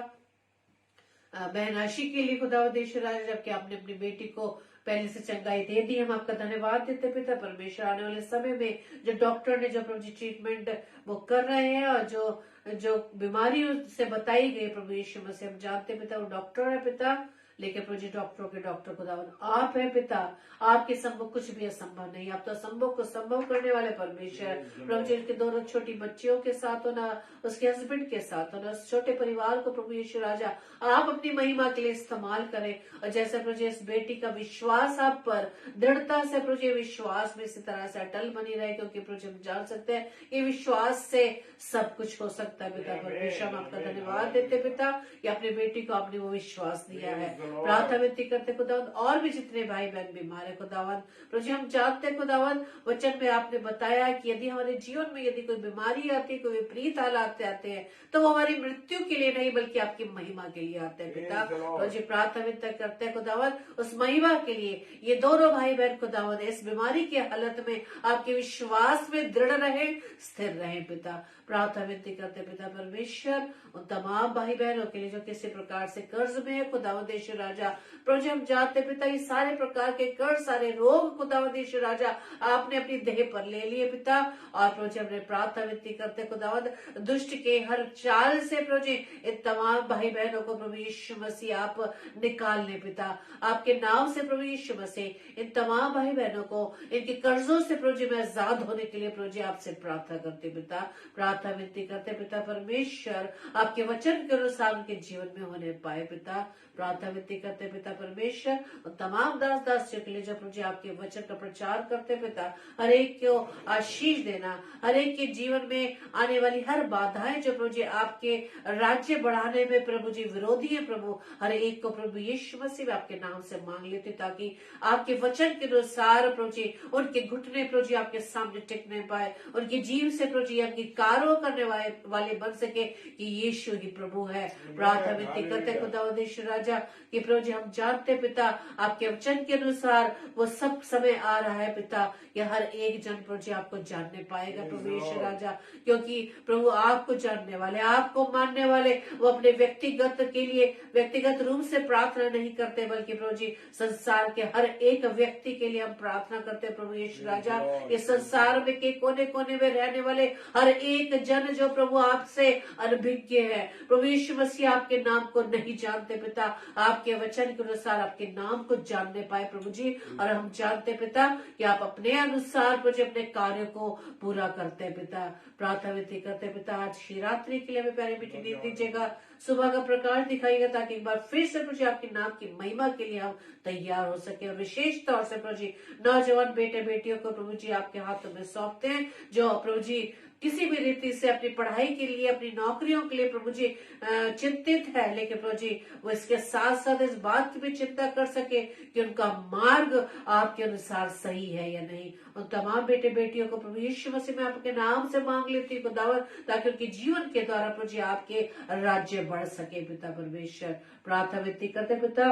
बहन आशी के लिए खुदावंद राजा, जबकि आपने अपनी बेटी को पहले से चंगाई दे दी, हम आपका धन्यवाद देते पिता परमेश्वर। आने वाले समय में जो डॉक्टर ने जो प्रभु जी ट्रीटमेंट वो कर रहे हैं और जो बीमारी से बताई गई प्रभु यीशु मसीह हम जानते पिता वो डॉक्टर है पिता, लेकिन प्रभु जी डॉक्टरों के डॉक्टर खुदावंद आप है पिता, आपके संभव कुछ भी असंभव नहीं, आप तो असंभव को संभव करने वाले परमेश्वर। प्रभु जी उसके दोनों छोटी बच्चियों के साथ होना, उसके हस्बैंड के साथ होना, उस छोटे परिवार को प्रभु यीशु राजा आप अपनी महिमा के लिए इस्तेमाल करें। और जैसे प्रभु जी इस बेटी का विश्वास आप पर दृढ़ता से प्रभु जी विश्वास में इसी तरह से अटल बनी रहे, क्योंकि प्रभु जी हम जान सकते हैं कि विश्वास से सब कुछ हो सकता है पिता परमेश्वर। हम आपका धन्यवाद देते पिता कि अपनी बेटी को आपने वो विश्वास दिया है। प्रार्थना विनती करते खुदावंद और भी जितने भाई बहन बीमार है खुदावंद प्रभु जी हम जानते हैं खुदावंद वचन में आपने बताया कि यदि हमारे जीवन में यदि कोई बीमारी आती है, कोई विपरीत हालात आते हैं, तो वो हमारी मृत्यु के लिए नहीं बल्कि आपकी महिमा के लिए आते हैं पिता। प्रभु जी प्रार्थना विनती करते हैं खुदावंद उस महिमा के लिए ये दोनों भाई बहन खुदावंद इस बीमारी की हालत में आपके विश्वास में दृढ़ रहे, स्थिर रहे पिता। प्रार्थना विनती करते पिता परमेश्वर उन तमाम भाई बहनों के लिए जो किसी प्रकार से कर्ज में है खुदावंद यीशु राजा, प्रभु जी हम जानते पिता ये सारे प्रकार के कर्ज, सारे रोग खुदावंद यीशु राजा आपने अपनी देह पर ले लिए पिता। और प्रभु जी हमने प्रार्थना विनती करते खुदावंद दुष्ट के हर चाल से प्रभु जी इन तमाम भाई बहनों को प्रभु यीशु मसीह आप निकाल ले पिता, आपके नाम से प्रभु यीशु मसीह इन तमाम भाई बहनों को इनके कर्जों से प्रभु जी में आजाद होने के लिए प्रभु जी आपसे प्रार्थना करते पिता। प्रार्थना विनती करते पिता परमेश्वर आपके वचन के अनुसार उनके जीवन में होने पाए पिता। प्रार्थना विनती करते पिता परमेश्वर और तमाम दास दासियों के लिए जो प्रभु जी आपके वचन का प्रचार करते पिता, हर एक को आशीष देना, हर एक के जीवन में आने वाली हर बाधाएं जो प्रभु जी आपके राज्य बढ़ाने में प्रभु जी विरोधी है प्रभु, हर एक को प्रभु यीशु मसीह आपके नाम से मांग लेते, ताकि आपके वचन के अनुसार प्रभु जी उनके घुटने प्रभु जी आपके सामने टिकने पाए, उनके जीव से प्रभु जी अंगीकारों करने वाले बन सके कि यीशु ही प्रभु है। प्रार्थना विनती करते खुदावंद यीशु राजा कि प्रभु जी हम जानते पिता आपके वचन के अनुसार वो सब समय आ रहा है पिता, कि हर एक जन प्रभु जी आपको जानने पाएगा प्रभु यीशु राजा, क्योंकि प्रभु आपको जानने वाले, आपको मानने वाले वो अपने व्यक्तिगत के लिए व्यक्तिगत रूप से प्रार्थना नहीं करते, बल्कि प्रभु जी संसार के हर एक व्यक्ति के लिए हम प्रार्थना करते हैं प्रभु यीशु राजा। इस संसार में के कोने कोने में रहने वाले हर एक जन जो प्रभु आपसे अनभिज्ञ है, प्रभु यीशु मसीह आपके नाम को नहीं जानते पिता, आपके वचन के अनुसार आपके नाम को जानने पाए प्रभु जी। और हम जानते पिता कि आप अपने अनुसार प्रभु जी अपने कार्य को पूरा करते पिता। प्रार्थना विनती करते पिता आज शिवरात्रि के लिए हमें प्यारी बेटी नींद दीजिएगा, सुबह का प्रकाश दिखाइएगा, ताकि एक बार फिर से प्रभु जी आपके नाम की महिमा के लिए हम तैयार हो सके। और विशेष तौर से प्रभु जी नौजवान बेटे बेटियों को प्रभु जी आपके हाथों में सौंपते हैं, जो प्रभु जी किसी भी रीति से अपनी पढ़ाई के लिए, अपनी नौकरियों के लिए प्रभु जी चिंतित है, लेकिन प्रभु जी वो इसके साथ साथ इस बात की भी चिंता कर सके कि उनका मार्ग आपके अनुसार सही है या नहीं। उन तमाम बेटे बेटियों को प्रभु यीशु मसीह में आपके नाम से मांग लेती हूँ खुदावन, ताकि उनके जीवन के द्वारा प्रभु जी आपके राज्य बढ़ सके पिता परमेश्वर। प्रार्थना विनती करते पिता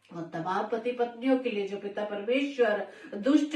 और तमाम पति पत्नियों के लिए जो पिता परमेश्वर दुष्ट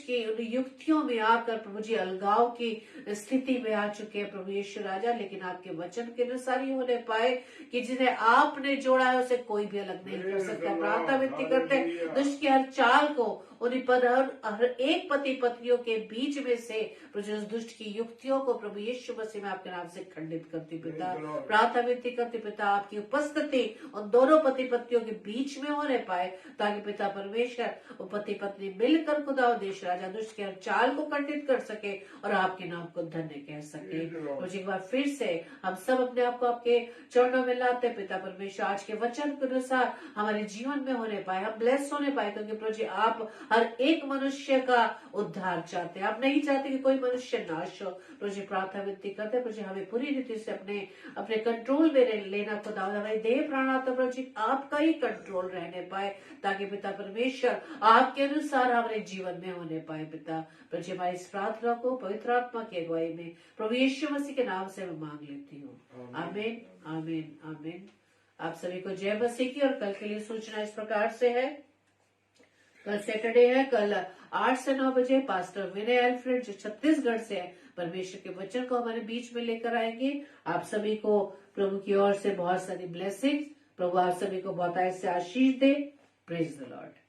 की उन युक्तियों में आकर प्रभु जी अलगाव की स्थिति में आ चुके हैं प्रभु यीशु राजा, लेकिन आपके वचन के अनुसार ही होने पाए कि जिन्हें आपने जोड़ा है उसे कोई भी अलग नहीं कर सकता। प्रार्थना विनती करते हैं दुष्ट की हर चाल को उन्हीं पर हर एक पति पत्नियों के बीच में से प्रभु उस दुष्ट की युक्तियों को प्रभु यीशु मसीह में आपके नाम से खंडित करती पिता। प्रार्थना विनती करती पिता आपकी उपस्थिति उन दोनों पति पत्नियों के बीच में होने पाए, ताकि पिता परमेश्वर वो पति पत्नी मिलकर खुदा देश राजा दुष्ट के हर चाल को खंडित कर सके और आपके नाम को धन्य कह सके। मुझे एक बार फिर से हम सब अपने आप को आपके चरणों में लाते पिता परमेश्वर, आज के वचन के अनुसार हमारे जीवन में होने पाए, हम ब्लेस होने पाए, क्योंकि प्रभु जी आप हर एक मनुष्य का उद्धार चाहते हैं, आप नहीं चाहते कि कोई मनुष्य नाश हो। प्रभु जी प्रार्थना विनती करते प्रभु जी हमें पूरी रीति से अपने कंट्रोल में लेना खुदा, हमारे देह प्राण आत्मा प्रभु जी आपका ही कंट्रोल रहने पाए, ताकि पिता परमेश्वर आपके अनुसार हमारे जीवन में होने पाए पिता। प्रभु जी हमारी इस प्रार्थना को पवित्र आत्मा की अगुवाई में प्रभु यीशु मसीह के नाम से मैं मांग लेती हूँ, आमीन आमीन आमीन। आप सभी को जय मसीह की। और कल के लिए सूचना इस प्रकार से है, कल सैटरडे है, कल 8 से 9 बजे पास्टर विनय एल्फ्रेड जो छत्तीसगढ़ से है परमेश्वर के वचन को हमारे बीच में लेकर आएंगे। आप सभी को प्रभु की ओर से बहुत सारी ब्लेसिंग्स, प्रभु आप सभी को बहुत ऐसे आशीष दे। Praise the Lord.